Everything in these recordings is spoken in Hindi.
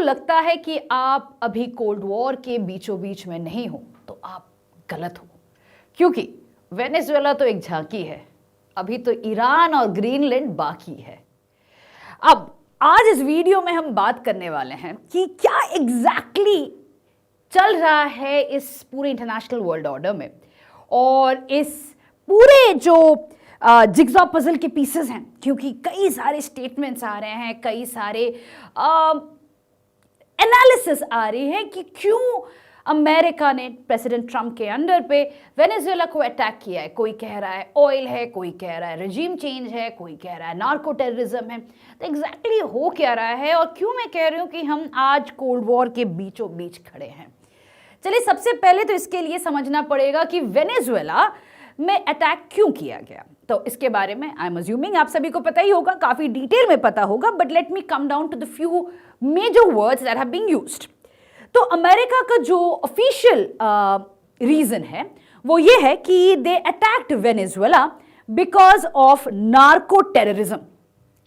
लगता है कि आप अभी कोल्ड वॉर के बीचों बीच में नहीं हो तो आप गलत हो, क्योंकि वेनेजुएला तो एक झांकी है, अभी तो ईरान और ग्रीनलैंड बाकी है। अब आज इस वीडियो में हम बात करने वाले हैं कि क्या एग्जैक्टली चल रहा है इस पूरे इंटरनेशनल वर्ल्ड ऑर्डर में, और इस पूरे जो जिग्सॉ पजल के पीसेस हैं, क्योंकि कई सारे स्टेटमेंट्स आ रहे हैं, कई सारे एनालिसिस आ रही है कि क्यों अमेरिका ने प्रेसिडेंट ट्रंप के अंडर पे वेनेजुएला को अटैक किया है। कोई कह रहा है ऑयल है, कोई कह रहा है रेजिम चेंज है, कोई कह रहा है नार्को टेररिज्म है। तो एग्जैक्टली हो क्या रहा है, और क्यों मैं कह रही हूँ कि हम आज कोल्ड वॉर के बीचों बीच खड़े हैं। चलिए, सबसे पहले तो इसके लिए समझना पड़ेगा कि वेनेजुएला में अटैक क्यों किया गया। तो इसके बारे में आई एम अज्यूमिंग आप सभी को पता ही होगा, काफी डिटेल में पता होगा, but let me come down to the few major words that have been used. तो अमेरिका का जो ऑफिशियल रीजन है वो ये है कि they attacked Venezuela because of narco terrorism.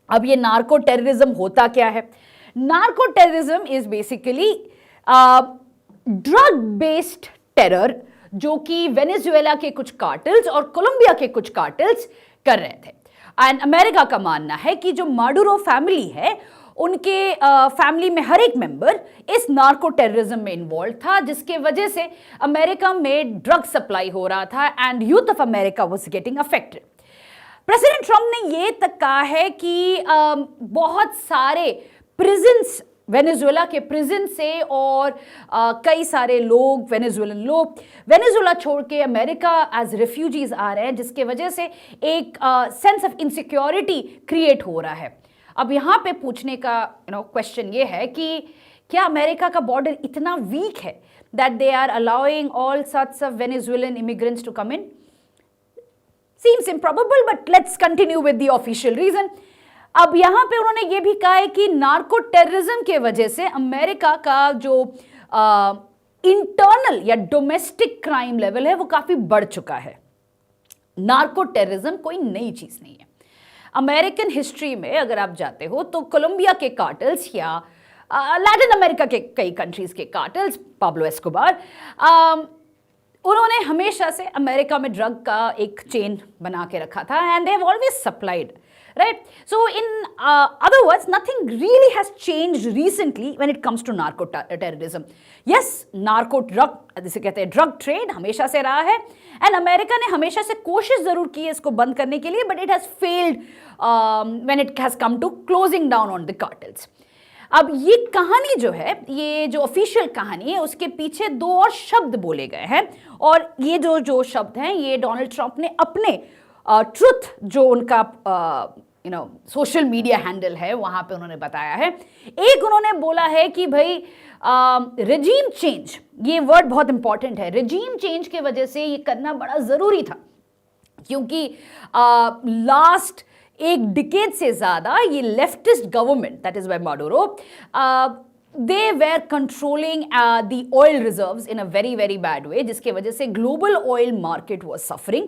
अब ये नार्को टेररिज्म होता क्या है? Narco terrorism is basically drug based terror, जो कि वेनेजुएला के कुछ कार्टेल्स और कोलंबिया के कुछ कार्टेल्स कर रहे थे। एंड अमेरिका का मानना है कि जो माडुरो फैमिली है, उनके फैमिली में हर एक मेंबर इस नार्को टेररिज्म में इन्वॉल्व था, जिसके वजह से अमेरिका में ड्रग सप्लाई हो रहा था and youth of America was getting affected. President Trump ने ये तक कहा है कि बहुत सारे प्रिजन्स, वेनेजुएला के प्रिजन से और कई सारे लोग, वेनेजुएलन लोग वेनेजुएला छोड़ के अमेरिका एज रेफ्यूजीज आ रहे हैं, जिसके वजह से एक सेंस ऑफ इनसिक्योरिटी क्रिएट हो रहा है। अब यहाँ पे पूछने का क्वेश्चन ये है कि क्या अमेरिका का बॉर्डर इतना वीक है that they are allowing all sorts of Venezuelan immigrants to come in? Seems improbable, but let's continue with the official reason. अब यहाँ पे उन्होंने ये भी कहा है कि नार्को टेररिज्म के वजह से अमेरिका का जो इंटरनल या डोमेस्टिक क्राइम लेवल है वो काफी बढ़ चुका है। नार्को टेररिज्म कोई नई चीज नहीं है। अमेरिकन हिस्ट्री में अगर आप जाते हो तो कोलंबिया के कार्टेल्स या लैटिन अमेरिका के कई कंट्रीज के कार्टेल्स, पाब्लो एस्कोबार, उन्होंने हमेशा से अमेरिका में ड्रग का एक चेन बना के रखा था and they have always supplied, right? So in other words, nothing really has changed recently when it comes to narco terrorism. Yes, narco drug, जिसे कहते हैं ड्रग ट्रेड, हमेशा से रहा है एंड अमेरिका ने हमेशा से कोशिश जरूर की है इसको बंद करने के लिए, but it has failed when it has come to closing down on the cartels. अब ये कहानी जो है, ये जो ऑफिशियल कहानी है, उसके पीछे दो और शब्द बोले गए हैं, और ये जो शब्द हैं ये डोनाल्ड ट्रंप ने अपने ट्रुथ, जो उनका सोशल मीडिया हैंडल है, वहां पे उन्होंने बताया है। एक उन्होंने बोला है कि भाई रेजीम चेंज, ये वर्ड बहुत इंपॉर्टेंट है, रेजीम चेंज के वजह से ये करना बड़ा जरूरी था, क्योंकि लास्ट एक डिकेड से ज्यादा ये leftist government, that is by Maduro, they were controlling the oil reserves in a very very bad way, जिसके वजह से global oil market was suffering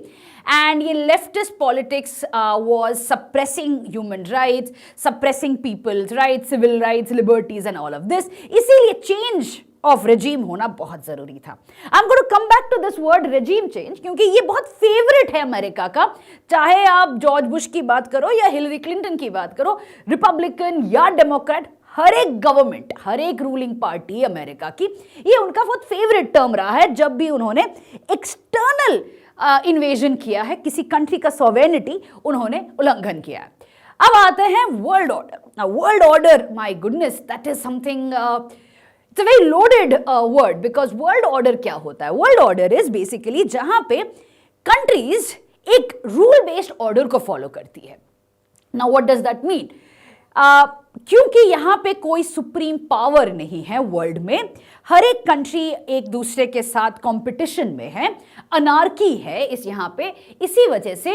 and ये leftist politics was suppressing human rights, suppressing people's rights, civil rights, liberties and all of this. इसीलिए change of regime होना बहुत जरूरी था। I'm going to come back to this word regime change, क्योंकि ये बहुत फेवरेट है अमेरिका का, चाहे आप जॉर्ज बुश की बात करो या हिलरी क्लिंटन की बात करो, रिपब्लिकन या डेमोक्रेट, हर एक गवर्नमेंट, हर एक रूलिंग पार्टी अमेरिका की, ये उनका बहुत फेवरेट टर्म रहा है जब भी उन्होंने एक्सटर्नल इन्वेजन किया है, किसी कंट्री का सॉवरेनिटी उन्होंने उल्लंघन किया है। अब आते हैं world order. World order, my goodness, that is something, it's a very loaded word, because world order क्या होता है? वर्ल्ड ऑर्डर इज बेसिकली जहां पे कंट्रीज एक रूल बेस्ड ऑर्डर को फॉलो करती है। Now what does that mean? क्योंकि यहाँ पे कोई सुप्रीम पावर नहीं है वर्ल्ड में, हर एक कंट्री एक दूसरे के साथ कंपटीशन में है, अनार्की है इस यहाँ पे, इसी वजह से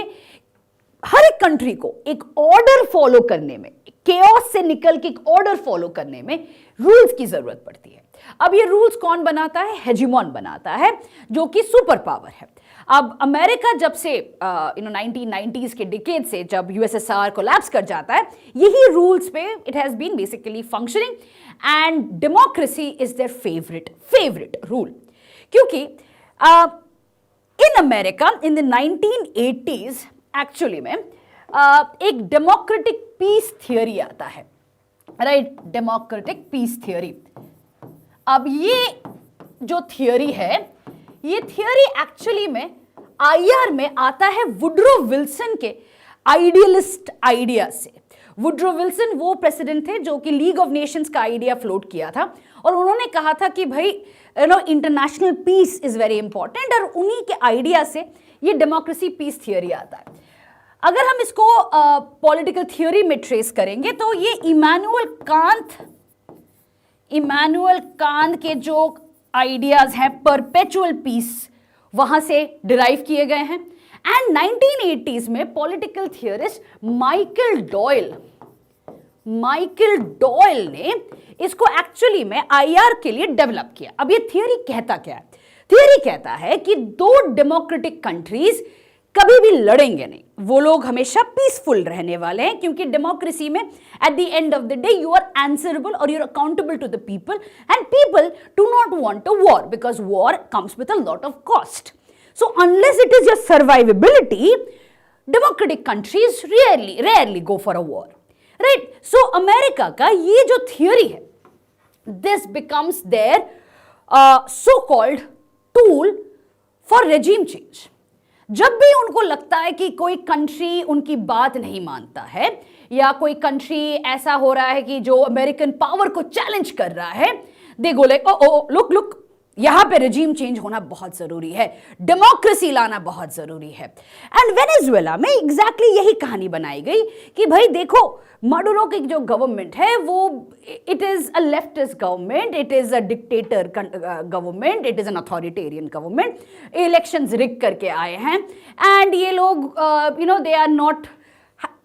हर एक कंट्री को एक ऑर्डर फॉलो करने में, केओस से निकल के एक ऑर्डर फॉलो करने में रूल्स की जरूरत पड़ती है। अब ये रूल्स कौन बनाता है? हेजिमॉन बनाता है, जो कि सुपर पावर है। अब अमेरिका जब से 1990s के डिकेड से जब यूएसएसआर कोलैप्स कर जाता है, यही रूल्स पे it has been basically functioning and democracy is their favourite rule. क्योंकि in America in the 1980s actually में एक डेमोक्रेटिक पीस थियोरी आता है, राइट, डेमोक्रेटिक पीस थियोरी। अब ये जो थियोरी है, ये थियोरी एक्चुअली में आईआर में आता है वुड्रो विल्सन के आइडियलिस्ट आइडिया से। वुड्रो विल्सन वो प्रेसिडेंट थे जो कि लीग ऑफ नेशंस का आइडिया फ्लोट किया था, और उन्होंने कहा था कि भाई international peace is very important, और उन्हीं के आइडिया से ये डेमोक्रेसी पीस थियोरी आता है। अगर हम इसको पॉलिटिकल थियोरी में ट्रेस करेंगे तो ये इमानुअल कांत के जो आइडियाज हैं परपेचुअल पीस, वहां से डिराइव किए गए हैं। एंड 1980s में पॉलिटिकल थियोरिस्ट माइकल डॉयल ने इसको एक्चुअली में आईआर के लिए डेवलप किया। अब ये थियोरी कहता क्या है? थियोरी कहता है कि दो डेमोक्रेटिक कंट्रीज कभी भी लड़ेंगे नहीं, वो लोग हमेशा पीसफुल रहने वाले हैं, क्योंकि डेमोक्रेसी में at the end of the day you are answerable और you are accountable to the people, and people do not want a war because war comes with a lot of cost. So unless it is your survivability, democratic countries rarely go for a war, right. So America का ये जो थियोरी है, this becomes their so called tool for regime change. जब भी उनको लगता है कि कोई कंट्री उनकी बात नहीं मानता है, या कोई कंट्री ऐसा हो रहा है कि जो अमेरिकन पावर को चैलेंज कर रहा है, दे गो लाइक ओ लुक यहां पे रेजिम चेंज होना बहुत जरूरी है, डेमोक्रेसी लाना बहुत जरूरी है। एंड वेनेजुएला में एग्जैक्टली यही कहानी बनाई गई कि भाई देखो, माडुरो की जो गवर्नमेंट है वो it is a leftist government, it is a dictator government, it is an authoritarian government, elections rig करके आए हैं, एंड ये लोग they are not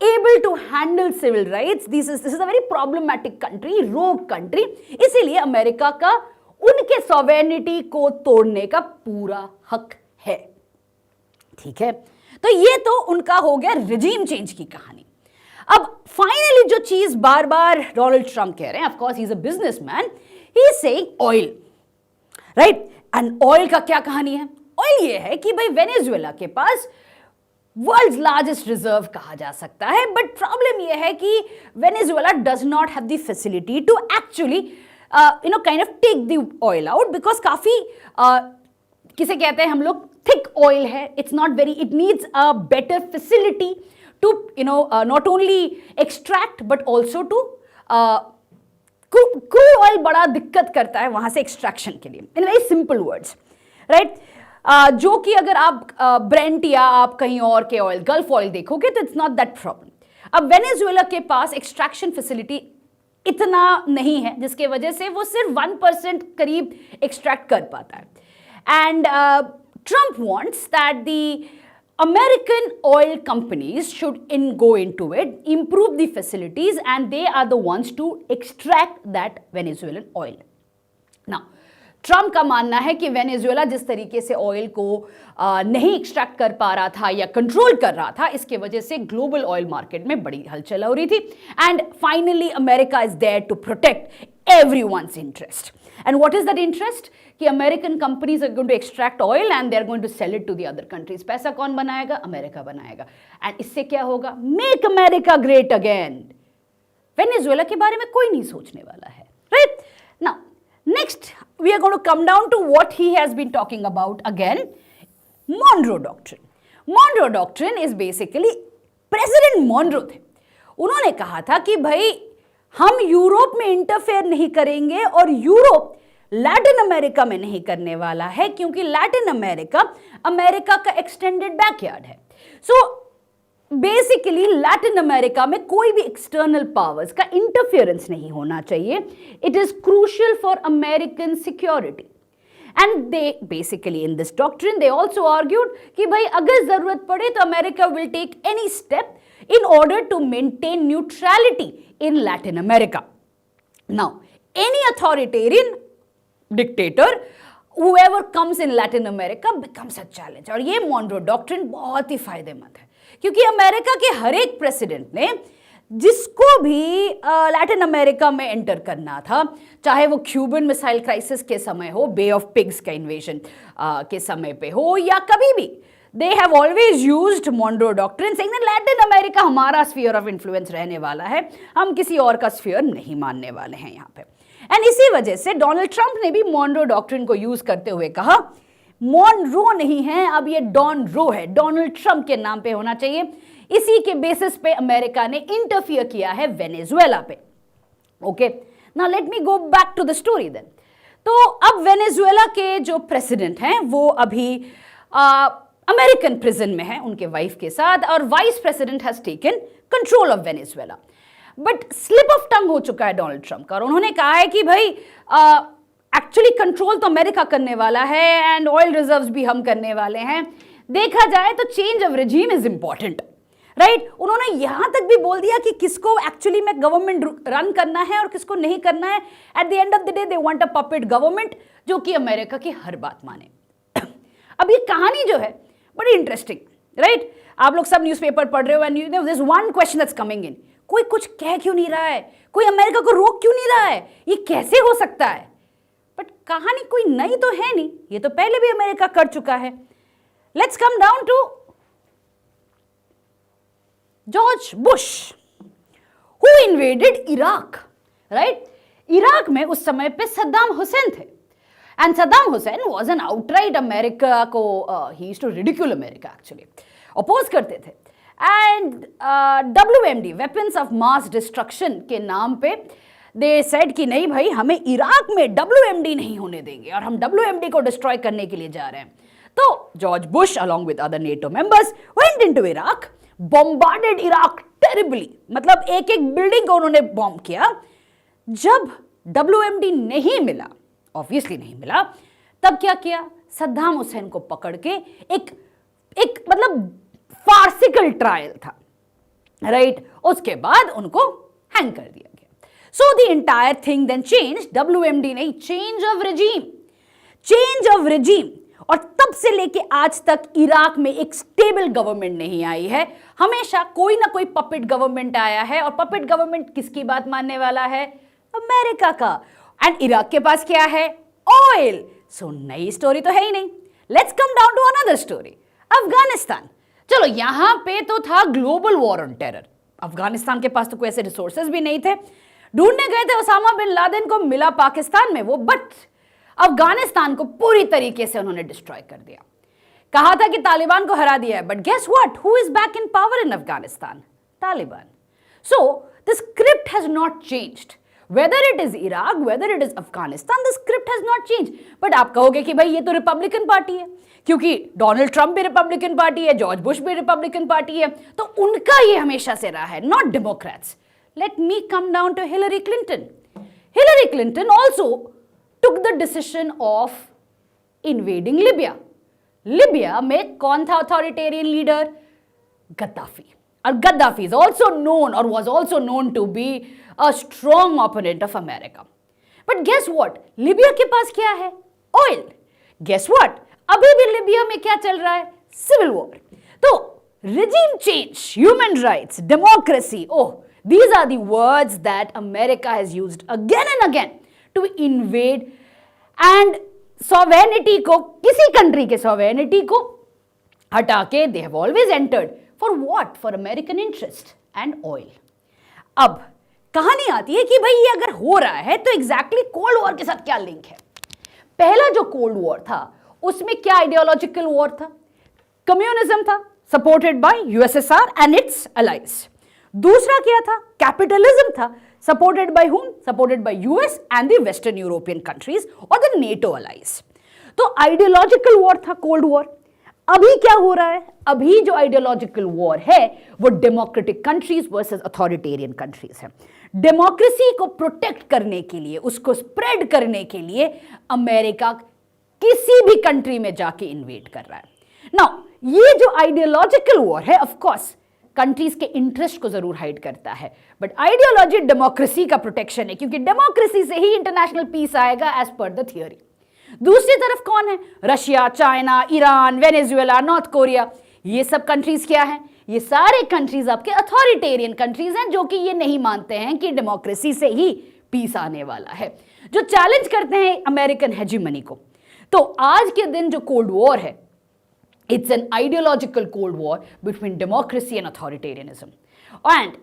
able to handle civil rights. This is a very problematic country, rogue country. इसीलिए अमेरिका का उनके सॉवेरेनिटी को तोड़ने का पूरा हक है, ठीक है। तो ये तो उनका हो गया रिजीम चेंज की कहानी। अब फाइनली जो चीज बार बार डोनाल्ड ट्रंप कह रहे हैं, of course he is a businessman, he is saying oil, right. And oil का क्या कहानी है? ऑयल ये है कि भाई वेनेजुएला के पास वर्ल्ड्स लार्जेस्ट रिजर्व कहा जा सकता है, बट प्रॉब्लम यह है कि Venezuela does not have the facility to actually kind of take the oil out, because काफी किसे कहते हैं हम लोग, thick oil है, it's not very, it needs a better facility to not only extract but also to crude oil बड़ा दिक्कत करता है वहां से एक्सट्रैक्शन के लिए, in very simple words, right? जो कि अगर आप ब्रेंट या आप कहीं और के ऑयल, गल्फ ऑयल देखोगे तो इट्स नॉट दैट प्रॉब्लम। अब वेनेजुएला के पास एक्सट्रैक्शन फैसिलिटी इतना नहीं है, जिसके वजह से वो सिर्फ 1% करीब एक्सट्रैक्ट कर पाता है। And Trump wants that the American oil companies should go into it, improve the facilities, and they are the ones to extract that Venezuelan oil. Now, Trump का मानना है कि वेनेजुएला जिस तरीके से ऑयल को नहीं एक्सट्रैक्ट कर पा रहा था या कंट्रोल कर रहा था, इसके वजह से ग्लोबल ऑयल मार्केट में बड़ी हलचल हो रही थी। And finally America is there to protect everyone's interest. And what is that interest? कि American companies are going to extract oil and they are going to sell it to the other countries. पैसा कौन बनाएगा? अमेरिका बनाएगा। एंड इससे क्या होगा? Make America great again. Venezuela के बारे में कोई नहीं सोचने वाला है, right? Now next we are going to come down to what he has been talking about again, Monroe Doctrine. Monroe Doctrine is basically President Monroe थे, उन्होंने कहा था कि भाई हम यूरोप में इंटरफेयर नहीं करेंगे और यूरोप लैटिन अमेरिका में नहीं करने वाला है, क्योंकि लैटिन अमेरिका अमेरिका का एक्सटेंडेड बैकयार्ड है। सो बेसिकली लैटिन अमेरिका में कोई भी एक्सटर्नल पावर्स का इंटरफेरेंस नहीं होना चाहिए। It is crucial for American security. And they basically in this doctrine they also argued कि भाई अगर जरूरत पड़े तो America will take any step in order to maintain neutrality in Latin America. Now, any authoritarian dictator whoever comes in Latin America becomes a challenge। और ये मॉनरो डॉक्ट्रिन बहुत ही फायदेमंद है, क्योंकि अमेरिका के हर एक प्रेसिडेंट ने जिसको भी लैटिन अमेरिका में एंटर करना था, चाहे वो क्यूबन मिसाइल क्राइसिस के समय हो, बे ऑफ पिग्स का इन्वेजन के समय पे हो, या कभी भी, they have always used Monroe doctrine saying that Latin America हमारा स्फीयर ऑफ इन्फ्लुएंस रहने वाला है, हम किसी और का स्फीयर नहीं मानने वाले हैं यहाँ पे। एंड इसी वजह से डोनाल्ड ट्रंप ने भी मॉनरो डॉक्ट्रिन को यूज करते हुए कहा, मॉनरो नहीं है, अब ये डॉन रो है, डोनाल्ड ट्रंप के नाम पे होना चाहिए। इसी के बेसिस पे अमेरिका ने इंटरफियर किया है वेनेजुएला पे। Okay, now let me go back to the story then. तो अब वेनेजुएला के जो प्रेसिडेंट हैं वो अभी अमेरिकन प्रिजन में है उनके वाइफ के साथ, और vice president has taken control of Venezuela. But slip of tongue हो चुका है डोनाल्ड ट्रंप का, और उन्होंने कहा है कि भाई एक्चुअली कंट्रोल तो अमेरिका करने वाला है एंड ऑयल रिजर्व्स भी हम करने वाले हैं। देखा जाए तो change of regime is important, right. उन्होंने यहां तक भी बोल दिया कि किसको एक्चुअली में गवर्नमेंट रन करना है और किसको नहीं करना है। Eight the end of the day they want a puppet government जो कि अमेरिका की हर बात माने। अब ये कहानी जो है बड़ी इंटरेस्टिंग, राइट। आप लोग सब न्यूज़पेपर पढ़ रहे हो and there is one question that's coming in, कोई कुछ कह क्यों नहीं रहा है, कोई अमेरिका को रोक क्यों नहीं रहा है, ये कैसे हो सकता है। बट कहानी कोई नई तो है नहीं, ये तो पहले भी अमेरिका कर चुका है। Let's come down to George Bush who invaded Iraq, right. Iraq में उस समय पे सद्दाम हुसैन थे, and Saddam Hussein was an outright America को ही used to ridicule America, actually oppose करते थे। And WMD weapons of mass destruction के नाम पे दे सेड कि नहीं भाई, हमें इराक में WMD नहीं होने देंगे और हम WMD को डिस्ट्रॉय करने के लिए जा रहे हैं। तो George Bush along with other NATO members went into Iraq, bombarded Iraq terribly, मतलब एक एक बिल्डिंग को उन्होंने बॉम्ब किया। जब WMD नहीं मिला, ऑब्वियसली नहीं मिला, तब क्या किया, सद्दाम हुसैन को पकड़ के एक मतलब फार्सिकल ट्रायल था, राइट। उसके बाद उनको हैंग कर दिया गया। So the entire thing then change, WMD नहीं, चेंज ऑफ रेजिम। और तब से लेके आज तक इराक में एक स्टेबल गवर्नमेंट नहीं आई है, हमेशा कोई ना कोई पपेट गवर्नमेंट आया है। और पपेट गवर्नमेंट किसकी बात मानने वाला है, अमेरिका का। एंड इराक के पास क्या है, ऑयल। सो नई स्टोरी तो है ही नहीं। Let's come down to another story, Afghanistan. चलो यहां पे तो था global war on terror, Afghanistan के पास तो कोई ऐसे रिसोर्सेज भी नहीं थे। ढूंढने गए थे ओसामा बिन लादेन को, मिला पाकिस्तान में वो, बट अफगानिस्तान को पूरी तरीके से उन्होंने डिस्ट्रॉय कर दिया। कहा था कि तालिबान को हरा दिया है, but guess what, who is back in power in Afghanistan, Taliban. So the script has not changed, whether it is Iraq, whether it is Afghanistan, the script has not changed। But आप कहोगे कि भाई ये तो रिपब्लिकन पार्टी है, क्योंकि डोनाल्ड ट्रंप भी रिपब्लिकन पार्टी है, जॉर्ज बुश भी रिपब्लिकन पार्टी है, तो उनका ये हमेशा से रहा है, not Democrats. Let me come down to Hillary Clinton. Hillary Clinton also took the decision of invading Libya. Libya में कौन था अथॉरिटेरियन लीडर, गद्दाफी। और Gaddafi is also known or was also known to be a strong opponent of America. But guess what? Libya के पास क्या है, ऑयल। Guess what? अभी भी लिबिया में क्या चल रहा है, सिविल वॉर। तो regime change, human rights, democracy, oh, these are the words that America has used again and again to invade and sovereignty को, किसी कंट्री के sovereignty को हटा के they have always entered for what? For American interest and oil. अब कहानी आती है कि भाई ये अगर हो रहा है तो एग्जैक्टली कोल्ड वॉर के साथ क्या लिंक है। पहला जो कोल्ड वॉर था उसमें क्या आइडियोलॉजिकल वॉर था, कम्युनिज्म था, supported by USSR and its allies. दूसरा क्या था, कैपिटलिज्म था, supported by whom? Supported by US and the western European countries और द नेटो अलाइज। तो आइडियोलॉजिकल वॉर था कोल्ड वॉर। अभी क्या हो रहा है, अभी जो आइडियोलॉजिकल वॉर है वो democratic countries versus authoritarian countries है। डेमोक्रेसी को प्रोटेक्ट करने के लिए, उसको स्प्रेड करने के लिए अमेरिका किसी भी कंट्री में जाके इन्वेड कर रहा है। नाउ ये जो आइडियोलॉजिकल वॉर है, ऑफ कोर्स कंट्रीज के इंटरेस्ट को जरूर हाइड करता है, बट आइडियोलॉजी डेमोक्रेसी का प्रोटेक्शन है, क्योंकि डेमोक्रेसी से ही इंटरनेशनल पीस आएगा एज पर द थियोरी। दूसरी तरफ कौन है? Russia, China, Iran, Venezuela, north Korea. ये सब कंट्रीज क्या हैं? ये सारे कंट्रीज आपके अथॉरिटेरियन कंट्रीज हैं जो कि ये नहीं मानते हैं कि डेमोक्रेसी से ही पीस आने वाला है, जो चैलेंज करते हैं अमेरिकन हेजीमनी को। तो आज के दिन जो कोल्ड वॉर है, it's an ideological cold war between democracy and authoritarianism. And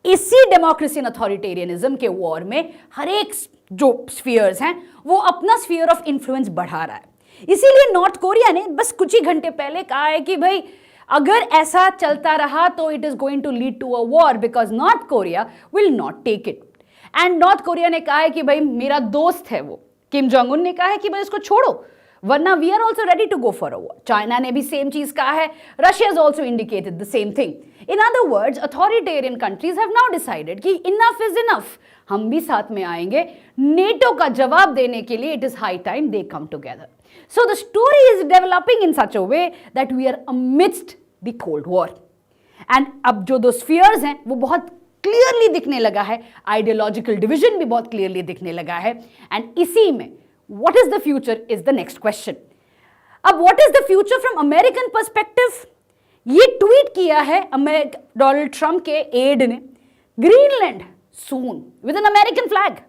इसी डेमोक्रेसी एंड अथॉरिटेरियनिज्म के वॉर में हर एक जो स्फीयर्स हैं वो अपना स्फीयर ऑफ इन्फ्लुएंस बढ़ा रहा है। इसीलिए नॉर्थ कोरिया ने बस कुछ ही घंटे पहले कहा है कि भाई अगर ऐसा चलता रहा तो it is going to lead to a war because North Korea will not take it. And North Korea ने कहा है कि भाई मेरा दोस्त है वो, किम जोंग उन ने कहा है कि भाई इसको छोड़ो वरना we are also ready to go for a war. China ने भी सेम चीज कहा है, Russia is also indicated the same thing. In other words authoritarian countries have now decided कि इनफ इज इनफ, हम भी साथ में आएंगे। नेटो का जवाब देने के लिए it is high time they come together. So the story is developing in such a way that we are amidst the Cold War. And अब जो दो spheres हैं वो बहुत clearly दिखने लगा है, ideological division भी बहुत clearly दिखने लगा है। And इसी में what is the future is the next question. अब what is the future from American perspective? ये ट्वीट किया है डोनाल्ड ट्रंप के एड ने, Greenland soon with an American flag,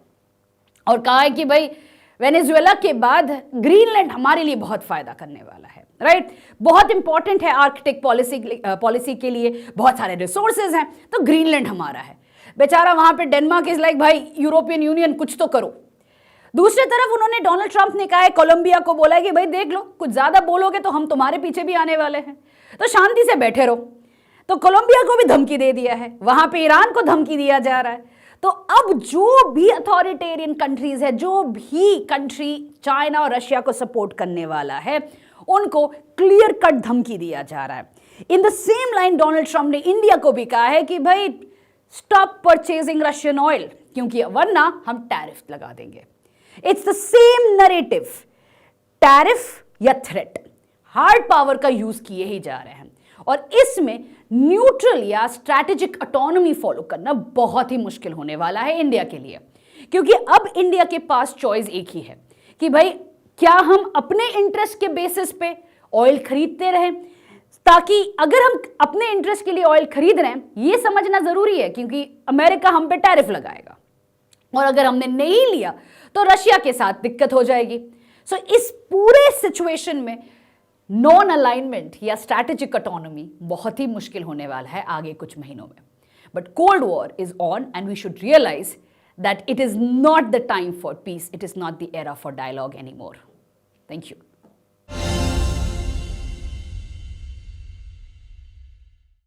और कहा है कि भाई वेनेजुएला के बाद ग्रीनलैंड हमारे लिए बहुत फायदा करने वाला है, राइट? बहुत इंपॉर्टेंट है आर्कटिक पॉलिसी के लिए, बहुत सारे रिसोर्सेज हैं, तो ग्रीनलैंड हमारा है। बेचारा वहां पे डेनमार्क इज लाइक भाई यूरोपियन यूनियन कुछ तो करो। दूसरी तरफ उन्होंने डोनाल्ड ट्रंप ने कहा है, कोलंबिया को बोला है कि भाई देख लो कुछ ज्यादा बोलोगे तो हम तुम्हारे पीछे भी आने वाले हैं, तो शांति से बैठे रहो। तो कोलंबिया को भी धमकी दे दिया है, वहां पे ईरान को धमकी दिया जा रहा है। तो अब जो भी अथॉरिटेरियन कंट्रीज है, जो भी कंट्री चाइना और रशिया को सपोर्ट करने वाला है, उनको क्लियर कट धमकी दिया जा रहा है। In the same line Donald Trump ने इंडिया को भी कहा है कि भाई स्टॉप परचेजिंग रशियन ऑयल, क्योंकि वरना हम टैरिफ लगा देंगे। It's the same narrative, tariff या थ्रेट, हार्ड पावर का यूज किए ही जा रहे हैं। और इसमें न्यूट्रल या स्ट्रैटेजिक ऑटोनॉमी फॉलो करना बहुत ही मुश्किल होने वाला है इंडिया के लिए, क्योंकि अब इंडिया के पास चॉइस एक ही है कि भाई क्या हम अपने इंटरेस्ट के बेसिस पे ऑयल खरीदते रहें, ताकि अगर हम अपने इंटरेस्ट के लिए ऑयल खरीद रहे हैं, ये समझना जरूरी है क्योंकि अमेरिका हम पे टैरिफ लगाएगा, और अगर हमने नहीं लिया तो रशिया के साथ दिक्कत हो जाएगी। सो इस पूरे सिचुएशन में नॉन अलाइनमेंट या स्ट्रैटेजिक ऑटोनॉमी बहुत ही मुश्किल होने वाला है आगे कुछ महीनों में। But cold war is on and we should realize that it is not the time for peace, it is not the era for dialogue any more. Thank you.